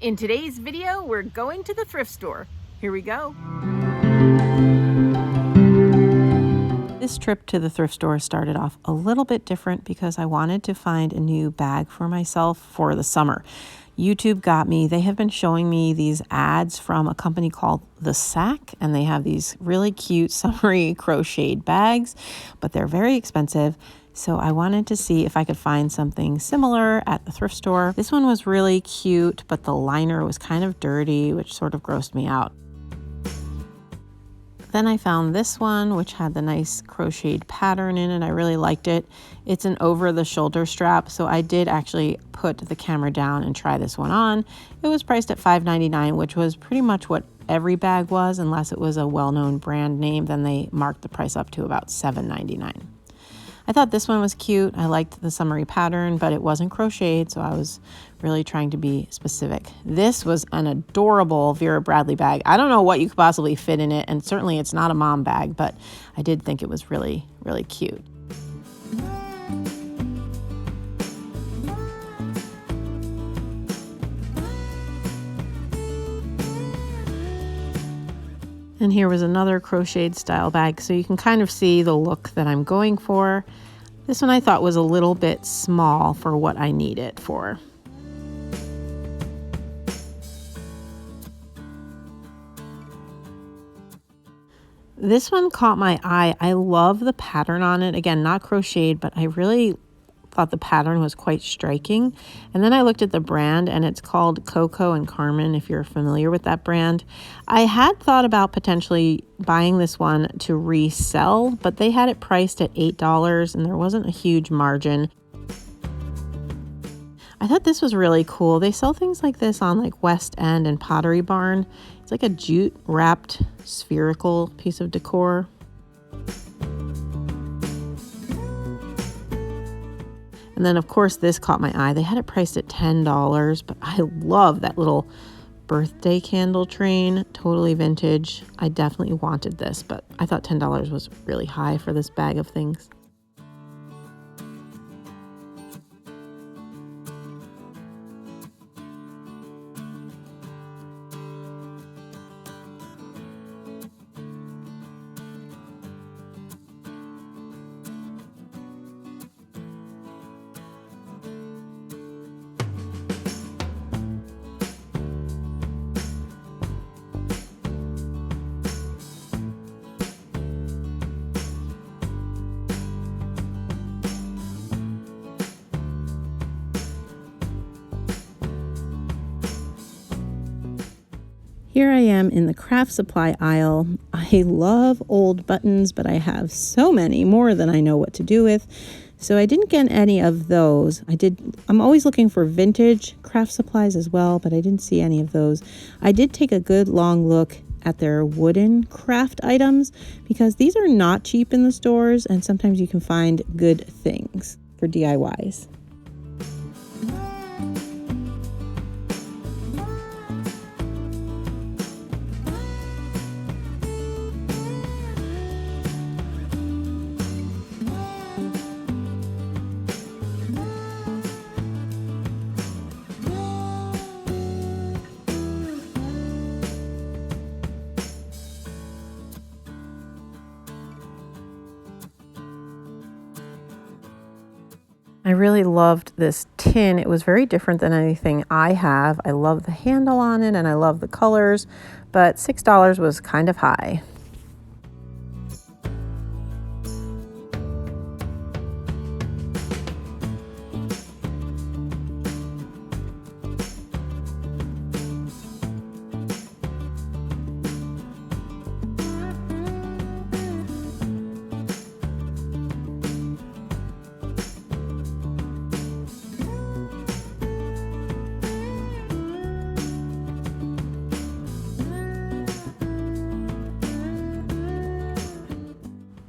In today's video, we're going to the thrift store. Here we go. This trip to the thrift store started off a little bit different because I wanted to find a new bag for myself for the summer. YouTube got me. They have been showing me these ads from a company called The Sack, and they have these really cute summery crocheted bags, but they're very expensive. So I wanted to see if I could find something similar at the thrift store. This one was really cute, but the liner was kind of dirty, which sort of grossed me out. Then I found this one, which had the nice crocheted pattern in it. I really liked it. It's an over-the-shoulder strap, so I did actually put the camera down and try this one on. It was priced at $5.99, which was pretty much what every bag was, unless it was a well-known brand name. Then they marked the price up to about $7.99. I thought this one was cute. I liked the summery pattern, but it wasn't crocheted, so I was really trying to be specific. This was an adorable Vera Bradley bag. I don't know what you could possibly fit in it, and certainly it's not a mom bag, but I did think it was really, really cute. And here was another crocheted style bag, so you can kind of see the look that I'm going for. This one I thought was a little bit small for what I need it for. This one caught my eye. I love the pattern on it. Again, not crocheted, but I really thought the pattern was quite striking. And then I looked at the brand, and it's called Coco and Carmen, if you're familiar with that brand. I had thought about potentially buying this one to resell, but they had it priced at $8 and there wasn't a huge margin. I thought this was really cool. They sell things like this on like West End and Pottery Barn. It's like a jute wrapped spherical piece of decor. And then, of course, this caught my eye. They had it priced at $10, but I love that little birthday candle train. Totally vintage. I definitely wanted this, but I thought $10 was really high for this bag of things. Here I am in the craft supply aisle. I love old buttons, but I have so many more than I know what to do with. So I didn't get any of those. I'm always looking for vintage craft supplies as well, but I didn't see any of those. I did take a good long look at their wooden craft items because these are not cheap in the stores, and sometimes you can find good things for DIYs. I really loved this tin. It was very different than anything I have. I love the handle on it and I love the colors, but $6 was kind of high.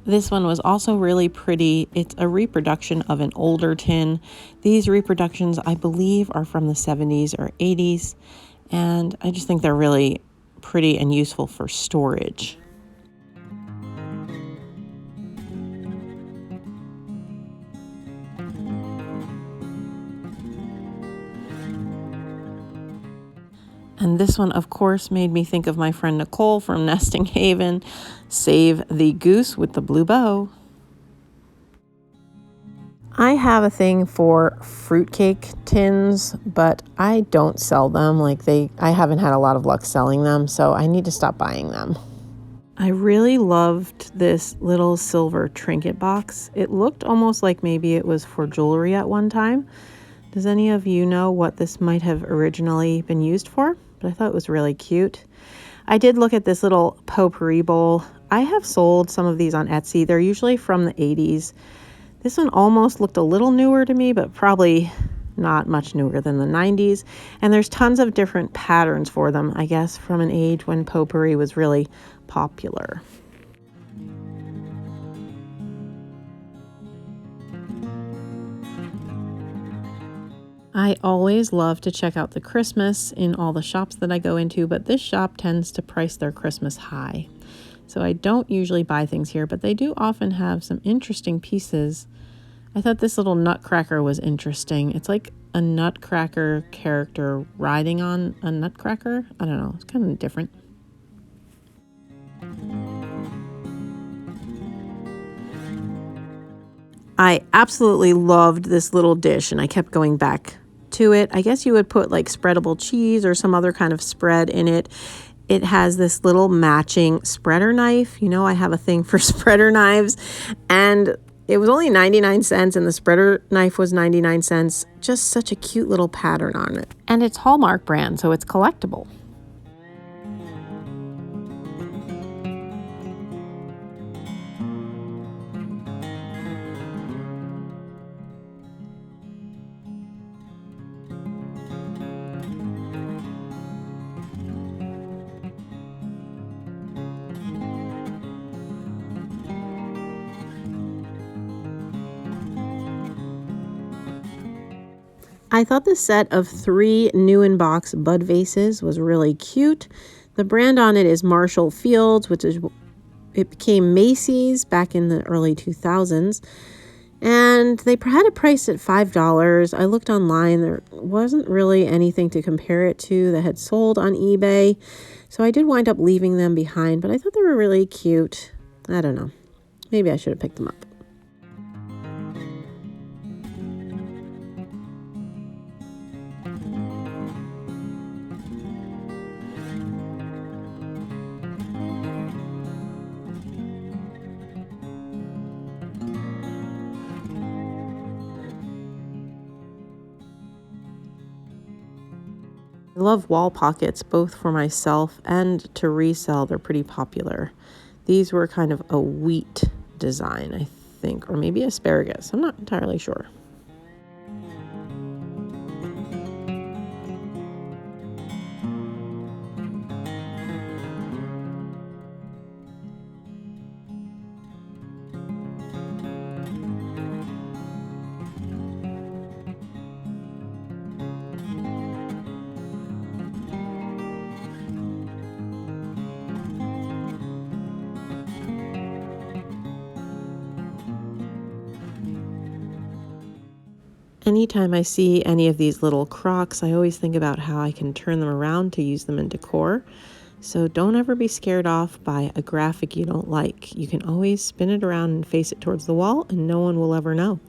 This one was also really pretty. It's a reproduction of an older tin. These reproductions, I believe, are from the 70s or 80s, and I just think they're really pretty and useful for storage. And this one, of course, made me think of my friend Nicole from Nesting Haven. Save the goose with the blue bow. I have a thing for fruitcake tins, but I don't sell them. I haven't had a lot of luck selling them, so I need to stop buying them. I really loved this little silver trinket box. It looked almost like maybe it was for jewelry at one time. Does any of you know what this might have originally been used for? But I thought it was really cute. I did look at this little potpourri bowl. I have sold some of these on Etsy. They're usually from the 80s. This one almost looked a little newer to me, but probably not much newer than the 90s. And there's tons of different patterns for them, I guess, from an age when potpourri was really popular. I always love to check out the Christmas in all the shops that I go into, but this shop tends to price their Christmas high. So I don't usually buy things here, but they do often have some interesting pieces. I thought this little nutcracker was interesting. It's like a nutcracker character riding on a nutcracker. I don't know, it's kind of different. I absolutely loved this little dish and I kept going back to it. I guess you would put like spreadable cheese or some other kind of spread in it. It has this little matching spreader knife. You know, I have a thing for spreader knives, and it was only 99 cents and the spreader knife was 99 cents. Just such a cute little pattern on it. And it's Hallmark brand, so it's collectible. I thought the set of 3 new in box bud vases was really cute. The brand on it is Marshall Fields, it became Macy's back in the early 2000s. And they had it priced at $5. I looked online. There wasn't really anything to compare it to that had sold on eBay. So I did wind up leaving them behind, but I thought they were really cute. I don't know. Maybe I should have picked them up. I love wall pockets, both for myself and to resell. They're pretty popular. These were kind of a wheat design, I think, or maybe asparagus. I'm not entirely sure. Anytime I see any of these little crocks, I always think about how I can turn them around to use them in decor. So don't ever be scared off by a graphic you don't like. You can always spin it around and face it towards the wall and no one will ever know.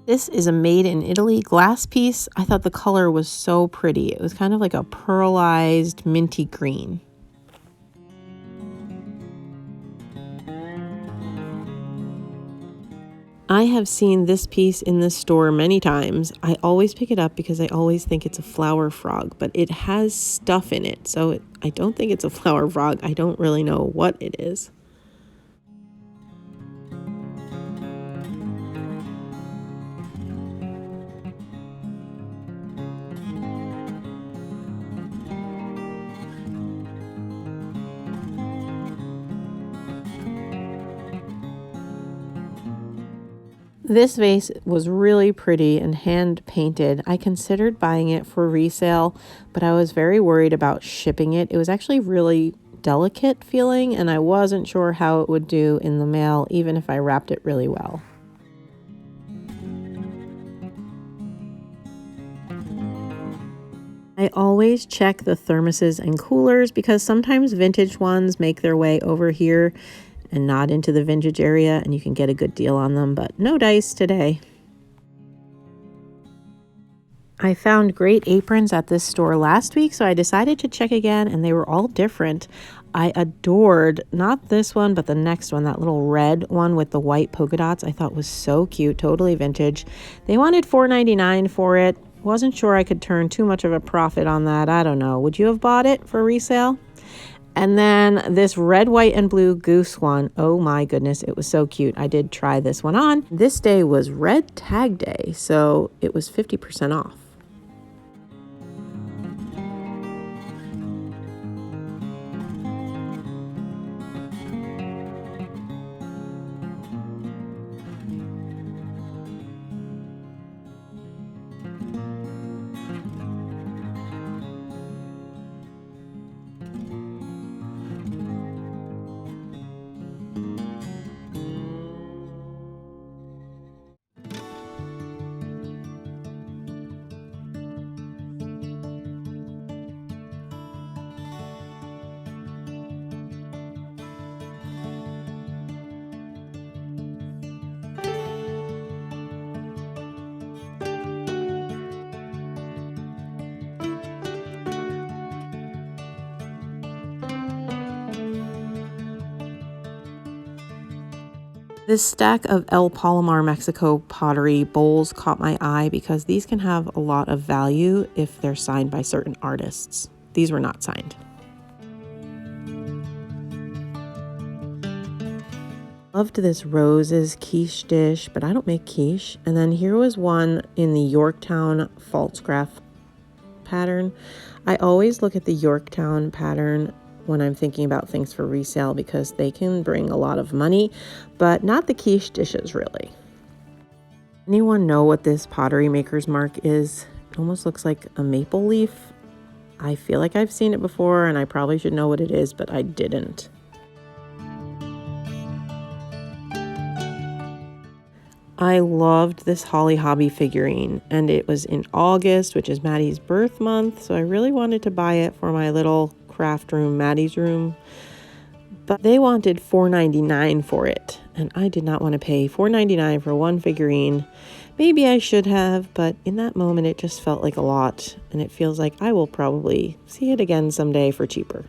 This is a made in Italy glass piece. I thought the color was so pretty. It was kind of like a pearlized minty green. I have seen this piece in this store many times. I always pick it up because I always think it's a flower frog, but it has stuff in it. So I don't think it's a flower frog. I don't really know what it is. This vase was really pretty and hand painted. I considered buying it for resale, but I was very worried about shipping it. It was actually really delicate feeling, and I wasn't sure how it would do in the mail, even if I wrapped it really well. I always check the thermoses and coolers because sometimes vintage ones make their way over here and not into the vintage area, and you can get a good deal on them, but no dice today. I found great aprons at this store last week, so I decided to check again, and they were all different. I adored not this one, but the next one, that little red one with the white polka dots. I thought was so cute, totally vintage. They wanted $4.99 for it. Wasn't sure I could turn too much of a profit on that. I don't know. Would you have bought it for resale? And then this red, white, and blue goose one. Oh my goodness, it was so cute. I did try this one on. This day was Red Tag Day, so it was 50% off. This stack of El Palomar, Mexico pottery bowls caught my eye because these can have a lot of value if they're signed by certain artists. These were not signed. Loved this roses quiche dish, but I don't make quiche. And then here was one in the Yorktown Pfalzgraf pattern. I always look at the Yorktown pattern when I'm thinking about things for resale because they can bring a lot of money, but not the quiche dishes really. Anyone know what this pottery maker's mark is? It almost looks like a maple leaf. I feel like I've seen it before and I probably should know what it is, but I didn't. I loved this Holly Hobby figurine, and it was in August, which is Maddie's birth month, so I really wanted to buy it for my little craft room, Maddie's room, but they wanted $4.99 for it, and I did not want to pay $4.99 for one figurine. Maybe I should have, but in that moment it just felt like a lot, and it feels like I will probably see it again someday for cheaper.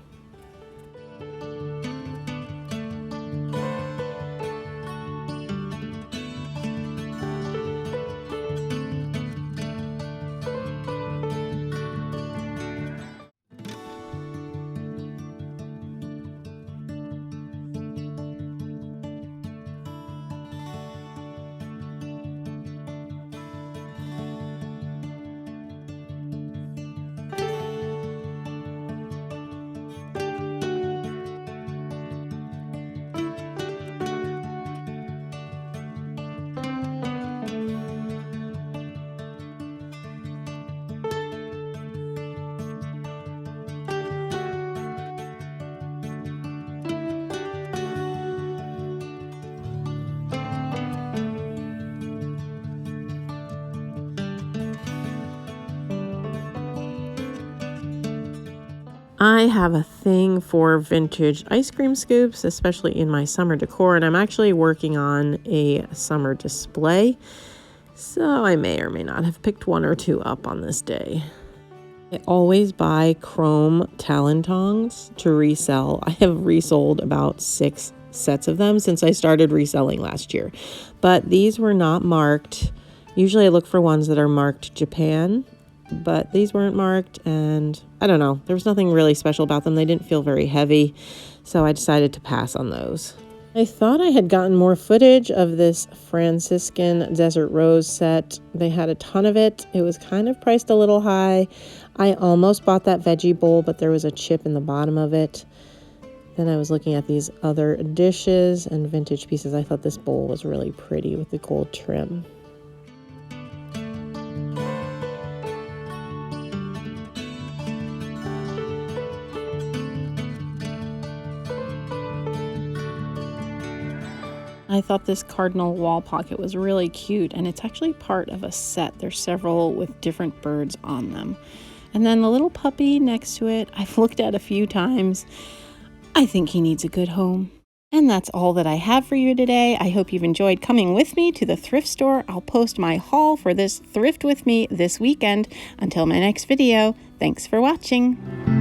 I have a thing for vintage ice cream scoops, especially in my summer decor, and I'm actually working on a summer display, so I may or may not have picked one or two up on this day. I always buy chrome Talon tongs to resell. I have resold about 6 sets of them since I started reselling last year, but these were not marked. Usually I look for ones that are marked Japan, but these weren't marked, and I don't know, there was nothing really special about them. They didn't feel very heavy, so I decided to pass on those. I thought I had gotten more footage of this Franciscan Desert Rose set. They had a ton of it. It was kind of priced a little high. I almost bought that veggie bowl, but there was a chip in the bottom of it. Then I was looking at these other dishes and vintage pieces. I thought this bowl was really pretty with the gold trim. I thought this cardinal wall pocket was really cute, and it's actually part of a set. There's several with different birds on them. And then the little puppy next to it, I've looked at a few times. I think he needs a good home. And that's all that I have for you today. I hope you've enjoyed coming with me to the thrift store. I'll post my haul for this thrift with me this weekend. Until my next video, thanks for watching.